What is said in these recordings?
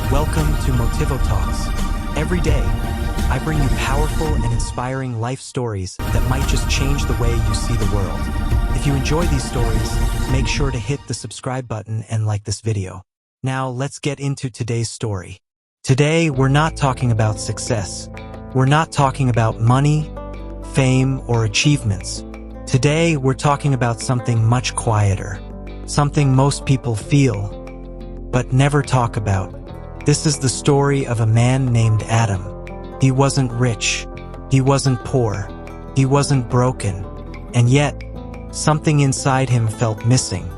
Welcome to Motivotalks. Every day, I bring you powerful and inspiring life stories that might just change the way you see the world. If you enjoy these stories, make sure to hit the subscribe button and like this video. Now, let's get into today's story. Today, we're not talking about success. We're not talking about money, fame, or achievements. Today, we're talking about something much quieter. Something most people feel, but never talk about. This is the story of a man named Adam. He wasn't rich. He wasn't poor. He wasn't broken. And yet, something inside him felt missing.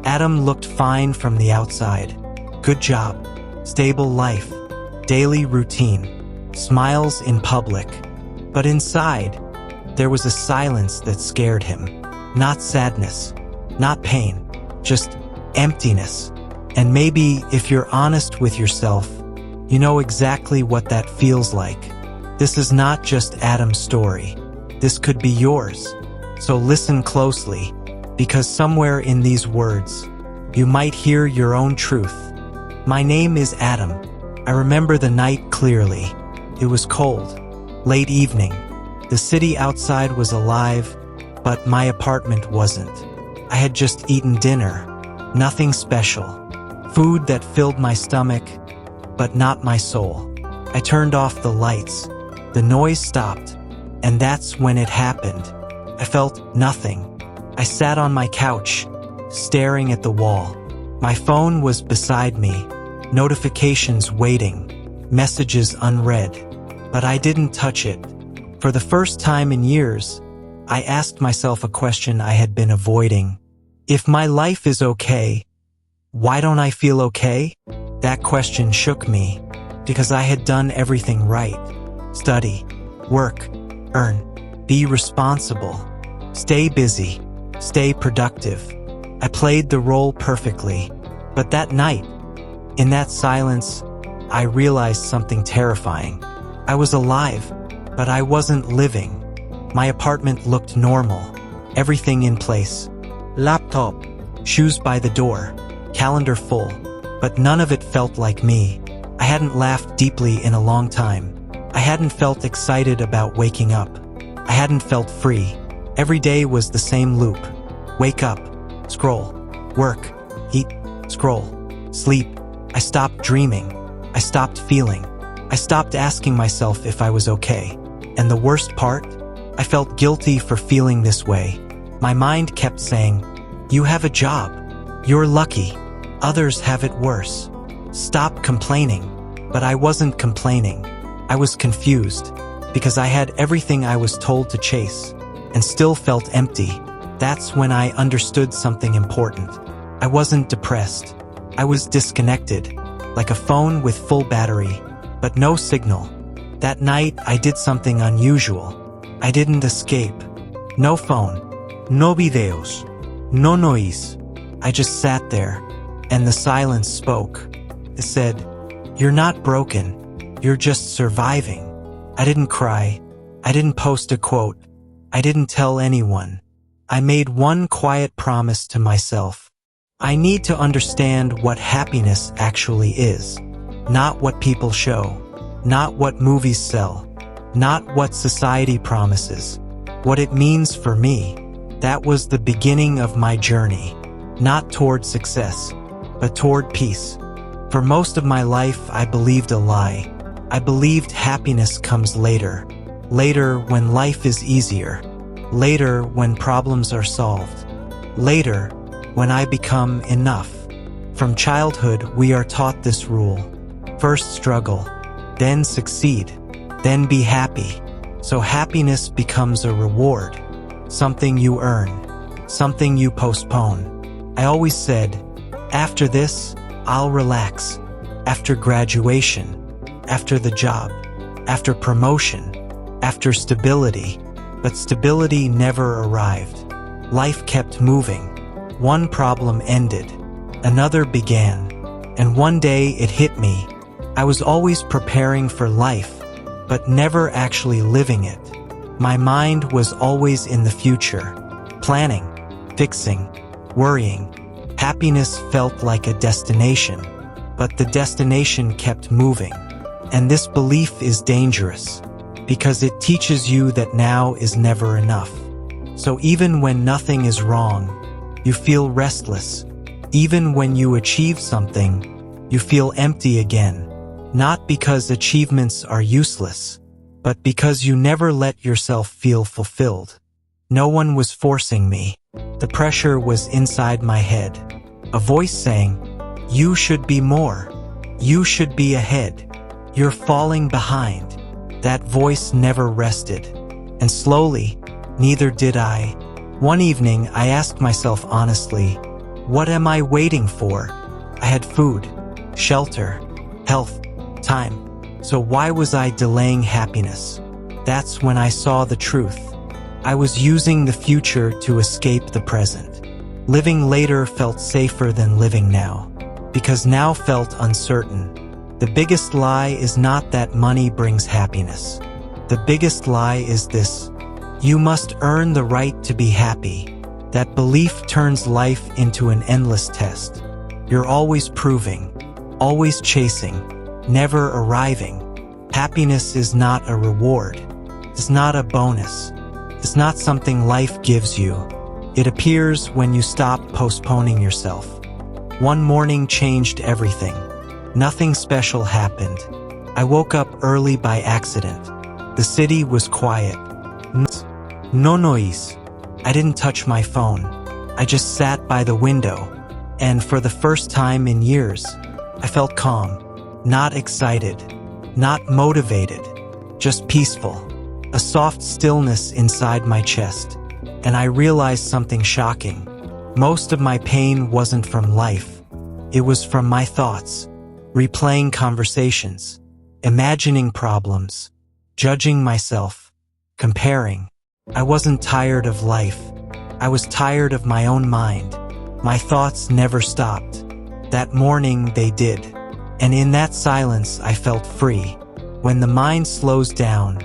Adam looked fine from the outside. Good job, stable life, daily routine, smiles in public. But inside, there was a silence that scared him. Not sadness, not pain, just emptiness. And maybe if you're honest with yourself, you know exactly what that feels like. This is not just Adam's story. This could be yours. So listen closely, because somewhere in these words, you might hear your own truth. My name is Adam. I remember the night clearly. It was cold, late evening. The city outside was alive, but my apartment wasn't. I had just eaten dinner. Nothing special. Food that filled my stomach, but not my soul. I turned off the lights. The noise stopped, and that's when it happened. I felt nothing. I sat on my couch, staring at the wall. My phone was beside me, notifications waiting, messages unread. But I didn't touch it. For the first time in years, I asked myself a question I had been avoiding. If my life is okay, why don't I feel okay? That question shook me, because I had done everything right. Study, work, earn, be responsible, stay busy, stay productive. I played the role perfectly. But that night, in that silence, I realized something terrifying. I was alive, but I wasn't living. My apartment looked normal, everything in place. Laptop, shoes by the door, calendar full, but none of it felt like me. I hadn't laughed deeply in a long time. I hadn't felt excited about waking up. I hadn't felt free. Every day was the same loop. Wake up, scroll, work, eat, scroll, sleep. I stopped dreaming. I stopped feeling. I stopped asking myself if I was okay. And the worst part? I felt guilty for feeling this way. My mind kept saying, "You have a job. You're lucky. Others have it worse. Stop complaining." But I wasn't complaining. I was confused, because I had everything I was told to chase, and still felt empty. That's when I understood something important. I wasn't depressed. I was disconnected, like a phone with full battery, but no signal. That night, I did something unusual. I didn't escape. No phone. No videos. No noise. I just sat there, and the silence spoke. It said, "You're not broken. You're just surviving." I didn't cry. I didn't post a quote. I didn't tell anyone. I made one quiet promise to myself. I need to understand what happiness actually is. Not what people show. Not what movies sell. Not what society promises. What it means for me. That was the beginning of my journey. Not toward success, but toward peace. For most of my life, I believed a lie. I believed happiness comes later. Later when life is easier. Later when problems are solved. Later when I become enough. From childhood, we are taught this rule. First struggle, then succeed, then be happy. So happiness becomes a reward. Something you earn. Something you postpone. I always said, after this, I'll relax. After graduation. After the job. After promotion. After stability. But stability never arrived. Life kept moving. One problem ended. Another began. And one day it hit me. I was always preparing for life, but never actually living it. My mind was always in the future. Planning. Fixing. Worrying. Happiness felt like a destination, but the destination kept moving. And this belief is dangerous, because it teaches you that now is never enough. So even when nothing is wrong, you feel restless. Even when you achieve something, you feel empty again. Not because achievements are useless, but because you never let yourself feel fulfilled. No one was forcing me. The pressure was inside my head. A voice saying, "You should be more. You should be ahead. You're falling behind." That voice never rested. And slowly, neither did I. One evening, I asked myself honestly, what am I waiting for? I had food, shelter, health, time. So why was I delaying happiness? That's when I saw the truth. I was using the future to escape the present. Living later felt safer than living now, because now felt uncertain. The biggest lie is not that money brings happiness. The biggest lie is this: you must earn the right to be happy. That belief turns life into an endless test. You're always proving, always chasing, never arriving. Happiness is not a reward. It's not a bonus. It's not something life gives you. It appears when you stop postponing yourself. One morning changed everything. Nothing special happened. I woke up early by accident. The city was quiet. No noise. I didn't touch my phone. I just sat by the window. And for the first time in years, I felt calm. Not excited. Not motivated. Just peaceful. A soft stillness inside my chest. And I realized something shocking. Most of my pain wasn't from life. It was from my thoughts. Replaying conversations. Imagining problems. Judging myself. Comparing. I wasn't tired of life. I was tired of my own mind. My thoughts never stopped. That morning they did. And in that silence I felt free. When the mind slows down,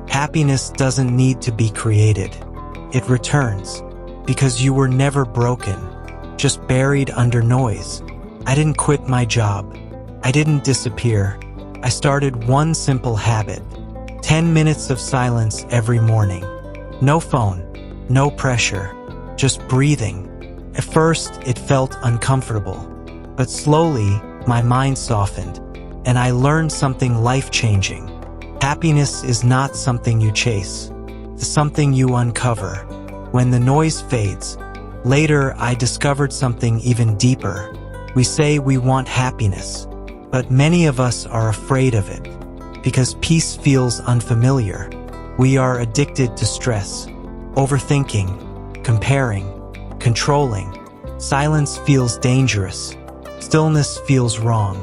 happiness doesn't need to be created. It returns. Because you were never broken. Just buried under noise. I didn't quit my job. I didn't disappear. I started one simple habit. 10 minutes of silence every morning. No phone, no pressure, just breathing. At first, it felt uncomfortable, but slowly, my mind softened, and I learned something life-changing. Happiness is not something you chase. It's something you uncover. When the noise fades, later I discovered something even deeper. We say we want happiness, but many of us are afraid of it, because peace feels unfamiliar. We are addicted to stress, overthinking, comparing, controlling. Silence feels dangerous. Stillness feels wrong.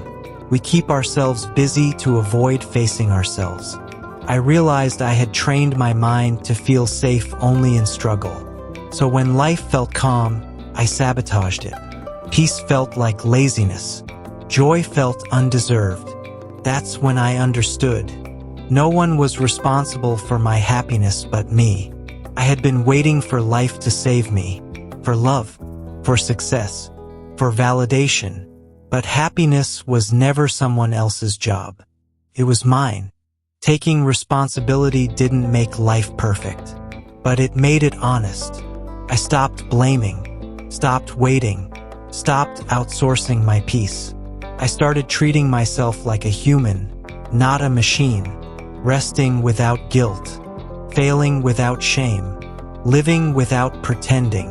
We keep ourselves busy to avoid facing ourselves. I realized I had trained my mind to feel safe only in struggle. So when life felt calm, I sabotaged it. Peace felt like laziness. Joy felt undeserved. That's when I understood. No one was responsible for my happiness but me. I had been waiting for life to save me, for love, for success, for validation. But happiness was never someone else's job. It was mine. Taking responsibility didn't make life perfect, but it made it honest. I stopped blaming, stopped waiting, stopped outsourcing my peace. I started treating myself like a human, not a machine. Resting without guilt, failing without shame, living without pretending.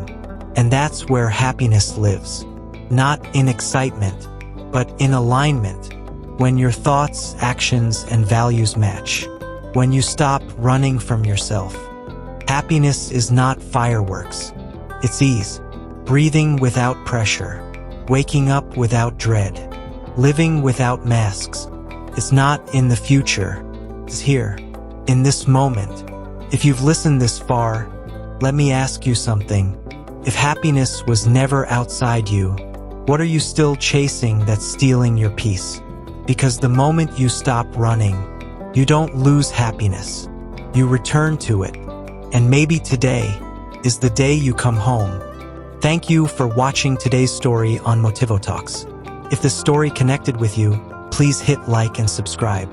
And that's where happiness lives. Not in excitement, but in alignment. When your thoughts, actions, and values match. When you stop running from yourself. Happiness is not fireworks. It's ease. Breathing without pressure. Waking up without dread. Living without masks. It's not in the future. Is here, in this moment. If you've listened this far, let me ask you something. If happiness was never outside you, what are you still chasing that's stealing your peace? Because the moment you stop running, you don't lose happiness. You return to it. And maybe today is the day you come home. Thank you for watching today's story on Motivotalks. If this story connected with you, please hit like and subscribe.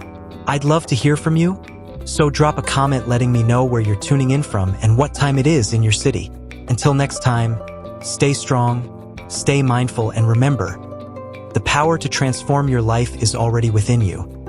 I'd love to hear from you, so drop a comment letting me know where you're tuning in from and what time it is in your city. Until next time, stay strong, stay mindful, and remember, the power to transform your life is already within you.